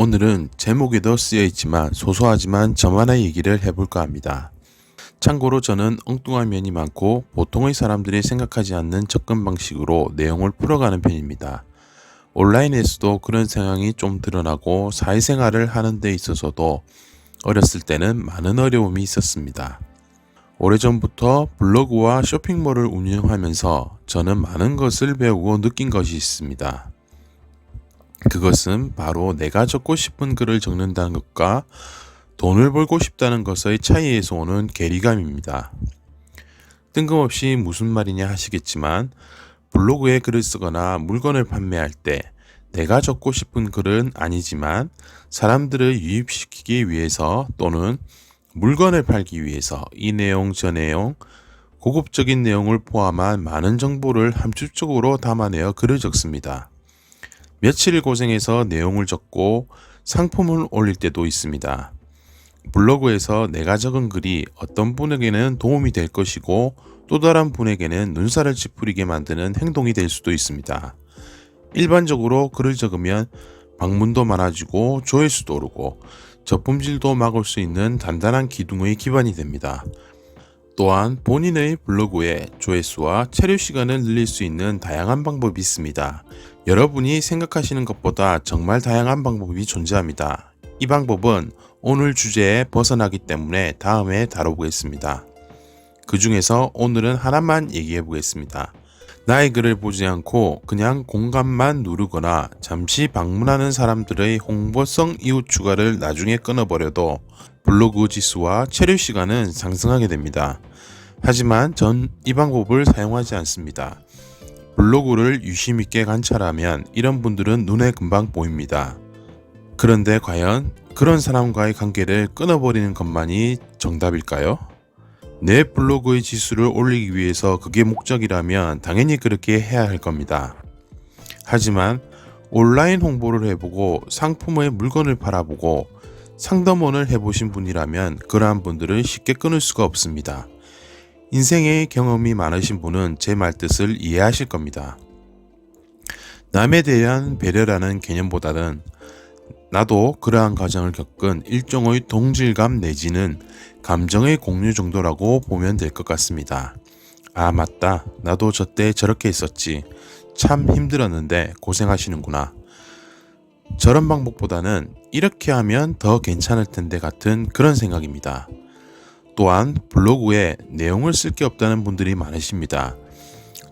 오늘은 제목에도 쓰여 있지만 소소하지만 저만의 얘기를 해볼까 합니다. 참고로 저는 엉뚱한 면이 많고 보통의 사람들이 생각하지 않는 접근 방식으로 내용을 풀어가는 편입니다. 온라인에서도 그런 성향이 좀 드러나고 사회생활을 하는 데 있어서도 어렸을 때는 많은 어려움이 있었습니다. 오래전부터 블로그와 쇼핑몰을 운영하면서 저는 많은 것을 배우고 느낀 것이 있습니다. 그것은 바로 내가 적고 싶은 글을 적는다는 것과 돈을 벌고 싶다는 것의 차이에서 오는 괴리감입니다. 뜬금없이 무슨 말이냐 하시겠지만 블로그에 글을 쓰거나 물건을 판매할 때 내가 적고 싶은 글은 아니지만 사람들을 유입시키기 위해서 또는 물건을 팔기 위해서 이 내용 저 내용 고급적인 내용을 포함한 많은 정보를 함축적으로 담아내어 글을 적습니다. 며칠 고생해서 내용을 적고 상품을 올릴 때도 있습니다. 블로그에서 내가 적은 글이 어떤 분에게는 도움이 될 것이고 또 다른 분에게는 눈살을 찌푸리게 만드는 행동이 될 수도 있습니다. 일반적으로 글을 적으면 방문도 많아지고 조회수도 오르고 저품질도 막을 수 있는 단단한 기둥의 기반이 됩니다. 또한 본인의 블로그에 조회수와 체류 시간을 늘릴 수 있는 다양한 방법이 있습니다. 여러분이 생각하시는 것보다 정말 다양한 방법이 존재합니다. 이 방법은 오늘 주제에 벗어나기 때문에 다음에 다뤄보겠습니다. 그 중에서 오늘은 하나만 얘기해 보겠습니다. 나의 글을 보지 않고 그냥 공감만 누르거나 잠시 방문하는 사람들의 홍보성 이웃 추가를 나중에 끊어버려도 블로그 지수와 체류 시간은 상승하게 됩니다. 하지만 전 이 방법을 사용하지 않습니다. 블로그를 유심있게 관찰하면 이런 분들은 눈에 금방 보입니다. 그런데 과연 그런 사람과의 관계를 끊어버리는 것만이 정답일까요? 내 블로그의 지수를 올리기 위해서 그게 목적이라면 당연히 그렇게 해야 할 겁니다. 하지만 온라인 홍보를 해보고 상품의 물건을 팔아보고 상담원을 해보신 분이라면 그러한 분들을 쉽게 끊을 수가 없습니다. 인생의 경험이 많으신 분은 제 말뜻을 이해하실 겁니다. 남에 대한 배려라는 개념보다는 나도 그러한 과정을 겪은 일종의 동질감 내지는 감정의 공유 정도라고 보면 될 것 같습니다. 아 맞다, 나도 저때 저렇게 했었지. 참 힘들었는데 고생하시는구나. 저런 방법보다는 이렇게 하면 더 괜찮을 텐데 같은 그런 생각입니다. 또한 블로그에 내용을 쓸 게 없다는 분들이 많으십니다.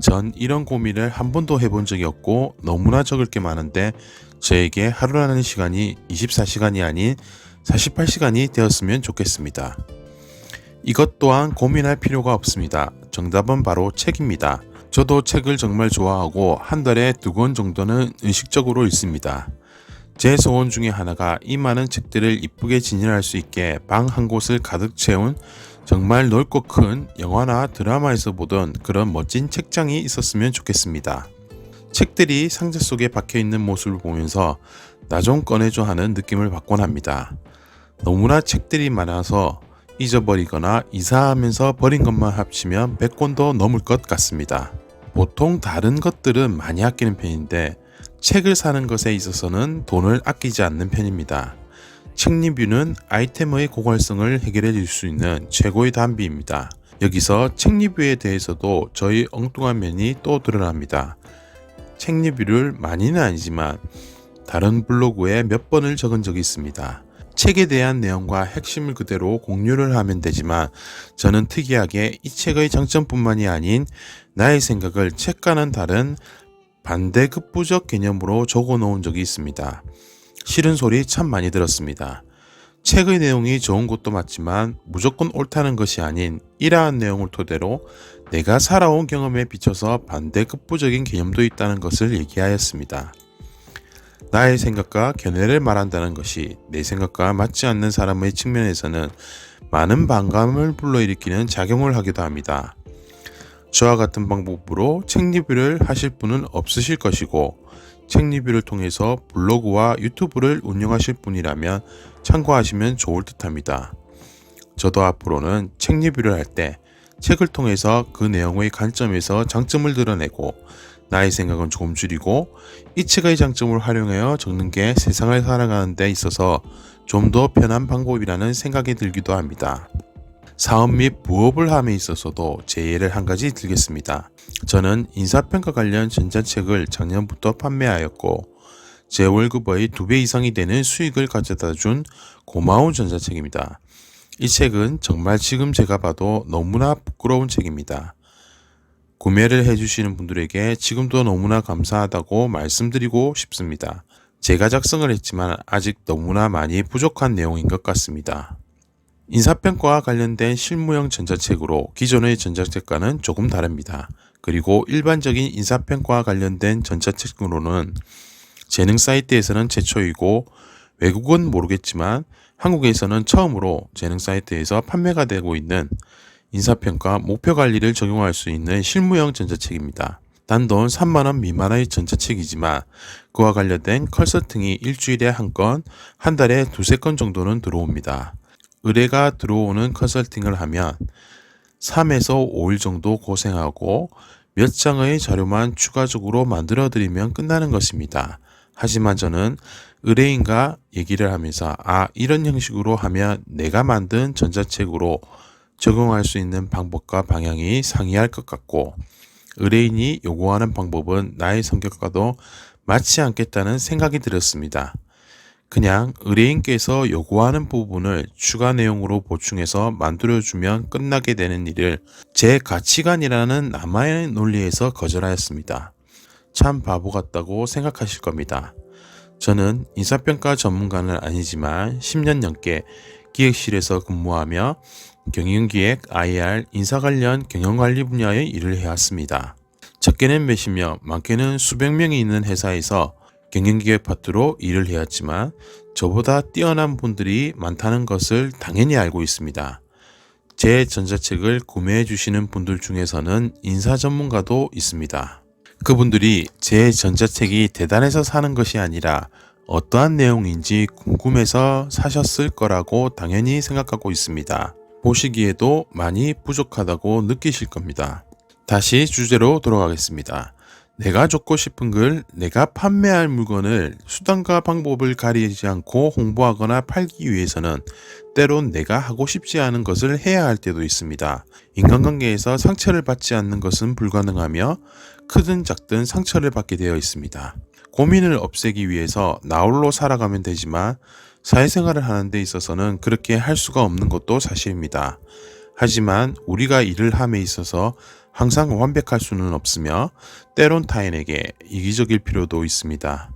전 이런 고민을 한 번도 해본 적이 없고 너무나 적을 게 많은데 저에게 하루라는 시간이 24시간이 아닌 48시간이 되었으면 좋겠습니다. 이것 또한 고민할 필요가 없습니다. 정답은 바로 책입니다. 저도 책을 정말 좋아하고 한 달에 2권 정도는 의식적으로 읽습니다. 제 소원 중에 하나가 이 많은 책들을 이쁘게 진열할 수 있게 방 한 곳을 가득 채운 정말 넓고 큰 영화나 드라마에서 보던 그런 멋진 책장이 있었으면 좋겠습니다. 책들이 상자 속에 박혀있는 모습을 보면서 나 좀 꺼내줘 하는 느낌을 받곤 합니다. 너무나 책들이 많아서 잊어버리거나 이사하면서 버린 것만 합치면 100권도 넘을 것 같습니다. 보통 다른 것들은 많이 아끼는 편인데 책을 사는 것에 있어서는 돈을 아끼지 않는 편입니다. 책 리뷰는 아이템의 고갈성을 해결해 줄 수 있는 최고의 단비입니다. 여기서 책 리뷰에 대해서도 저희 엉뚱한 면이 또 드러납니다. 책 리뷰를 많이는 아니지만 다른 블로그에 몇 번을 적은 적이 있습니다. 책에 대한 내용과 핵심을 그대로 공유를 하면 되지만 저는 특이하게 이 책의 장점뿐만이 아닌 나의 생각을 책과는 다른 반대급부적 개념으로 적어 놓은 적이 있습니다. 싫은 소리 참 많이 들었습니다. 책의 내용이 좋은 것도 맞지만 무조건 옳다는 것이 아닌 이러한 내용을 토대로 내가 살아온 경험에 비춰서 반대급부적인 개념도 있다는 것을 얘기하였습니다. 나의 생각과 견해를 말한다는 것이 내 생각과 맞지 않는 사람의 측면에서는 많은 반감을 불러일으키는 작용을 하기도 합니다. 저와 같은 방법으로 책 리뷰를 하실 분은 없으실 것이고 책 리뷰를 통해서 블로그와 유튜브를 운영하실 분이라면 참고하시면 좋을 듯 합니다. 저도 앞으로는 책 리뷰를 할 때 책을 통해서 그 내용의 관점에서 장점을 드러내고 나의 생각은 조금 줄이고 이 책의 장점을 활용하여 적는 게 세상을 살아가는 데 있어서 좀 더 편한 방법이라는 생각이 들기도 합니다. 사업 및 부업을 함에 있어서도 제 예를 한 가지 들겠습니다. 저는 인사평가 관련 전자책을 작년부터 판매하였고 제 월급의 2배 이상이 되는 수익을 가져다 준 고마운 전자책입니다. 이 책은 정말 지금 제가 봐도 너무나 부끄러운 책입니다. 구매를 해주시는 분들에게 지금도 너무나 감사하다고 말씀드리고 싶습니다. 제가 작성을 했지만 아직 너무나 많이 부족한 내용인 것 같습니다. 인사평가와 관련된 실무형 전자책으로 기존의 전자책과는 조금 다릅니다. 그리고 일반적인 인사평가와 관련된 전자책으로는 재능 사이트에서는 최초이고 외국은 모르겠지만 한국에서는 처음으로 재능 사이트에서 판매가 되고 있는 인사평가 목표관리를 적용할 수 있는 실무형 전자책입니다. 단돈 3만원 미만의 전자책이지만 그와 관련된 컨설팅이 일주일에 한 건, 한 달에 2~3건 정도는 들어옵니다. 의뢰가 들어오는 컨설팅을 하면 3에서 5일 정도 고생하고 몇 장의 자료만 추가적으로 만들어 드리면 끝나는 것입니다. 하지만 저는 의뢰인과 얘기를 하면서 이런 형식으로 하면 내가 만든 전자책으로 적용할 수 있는 방법과 방향이 상이할 것 같고 의뢰인이 요구하는 방법은 나의 성격과도 맞지 않겠다는 생각이 들었습니다. 그냥 의뢰인께서 요구하는 부분을 추가 내용으로 보충해서 만들어주면 끝나게 되는 일을 제 가치관이라는 나만의 논리에서 거절하였습니다. 참 바보 같다고 생각하실 겁니다. 저는 인사평가 전문가는 아니지만 10년 넘게 기획실에서 근무하며 경영기획, IR, 인사 관련 경영관리 분야의 일을 해왔습니다. 적게는 몇십명, 많게는 수백 명이 있는 회사에서 경영기획 파트로 일을 해왔지만 저보다 뛰어난 분들이 많다는 것을 당연히 알고 있습니다. 제 전자책을 구매해 주시는 분들 중에서는 인사 전문가도 있습니다. 그분들이 제 전자책이 대단해서 사는 것이 아니라 어떠한 내용인지 궁금해서 사셨을 거라고 당연히 생각하고 있습니다. 보시기에도 많이 부족하다고 느끼실 겁니다. 다시 주제로 돌아가겠습니다. 내가 적고 싶은 글, 내가 판매할 물건을 수단과 방법을 가리지 않고 홍보하거나 팔기 위해서는 때론 내가 하고 싶지 않은 것을 해야 할 때도 있습니다. 인간관계에서 상처를 받지 않는 것은 불가능하며 크든 작든 상처를 받게 되어 있습니다. 고민을 없애기 위해서 나홀로 살아가면 되지만 사회생활을 하는 데 있어서는 그렇게 할 수가 없는 것도 사실입니다. 하지만 우리가 일을 함에 있어서 항상 완벽할 수는 없으며 때론 타인에게 이기적일 필요도 있습니다.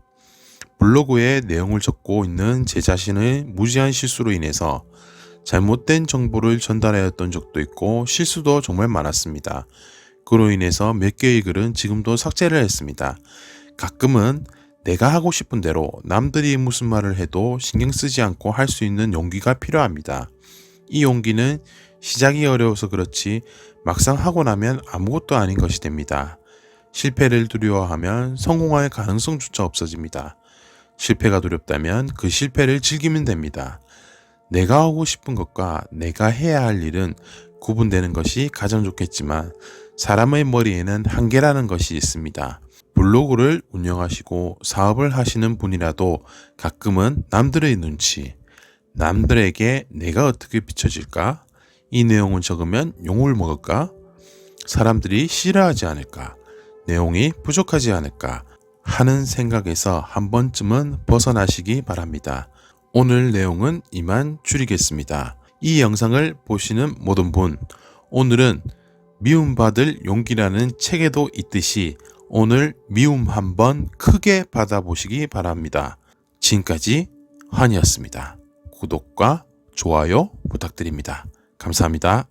블로그에 내용을 적고 있는 제 자신의 무지한 실수로 인해서 잘못된 정보를 전달하였던 적도 있고 실수도 정말 많았습니다. 그로 인해서 몇 개의 글은 지금도 삭제를 했습니다. 가끔은 내가 하고 싶은 대로 남들이 무슨 말을 해도 신경 쓰지 않고 할 수 있는 용기가 필요합니다. 이 용기는 시작이 어려워서 그렇지 막상 하고 나면 아무것도 아닌 것이 됩니다. 실패를 두려워하면 성공할 가능성조차 없어집니다. 실패가 두렵다면 그 실패를 즐기면 됩니다. 내가 하고 싶은 것과 내가 해야 할 일은 구분되는 것이 가장 좋겠지만 사람의 머리에는 한계라는 것이 있습니다. 블로그를 운영하시고 사업을 하시는 분이라도 가끔은 남들의 눈치, 남들에게 내가 어떻게 비춰질까? 이 내용을 적으면 욕을 먹을까? 사람들이 싫어하지 않을까? 내용이 부족하지 않을까? 하는 생각에서 한 번쯤은 벗어나시기 바랍니다. 오늘 내용은 이만 줄이겠습니다. 이 영상을 보시는 모든 분, 오늘은 미움받을 용기라는 책에도 있듯이 오늘 미움 한번 크게 받아보시기 바랍니다. 지금까지 환이었습니다. 구독과 좋아요 부탁드립니다. 감사합니다.